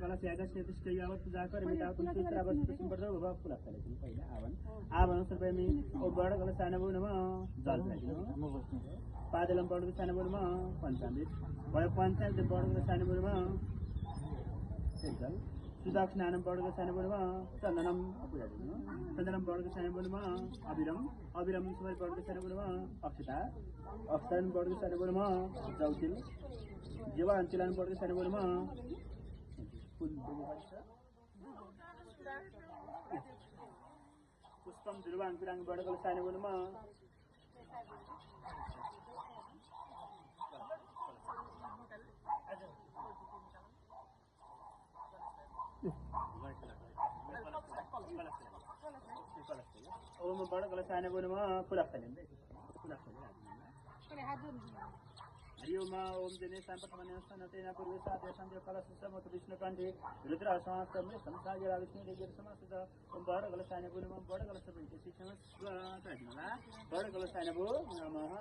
कलश यागा शेतिष्ठ यावत पूजा कर मिटा तुम चित्रा बस संपर्क भव फुला खाले तिमी पहिला आवन सर्वै मी ओ बड कलश सानो बोनमा जल खाइदिनु पादलम बड सानो बोनमा पञ्चामृत भयो पञ्चामृत बड कलश सानो बोनमा जल सुदक्षिणानम बड कलश सानो बोनमा चन्दनम पूजा दिनु चन्दनम बड कलश सानो बोनमा अविरम सबै बड कलश सानो बोनमा अक्षता अक्षतन बड कलश सानो बोनमा जौतिल जेवा अंचलन बड कलश सानो बोनमा पुष्पम ध्रुवाङ पिराङ बड कलश सानो बोनमा ओम बड कलश सानो बोनमा फुलाफले हरि ओम ओम जने संपत्मनेस्तनतेन पूर्वे साध्य संध्य कलश समत विष्णु कंठे रुद्र सहस्त्रमे संसागर विष्णु देवी समस्त ओम बड कलश सानो बोनमा बड कलश बिन्ते शिक्षण स्वाहा बड कलश सानो बो नमः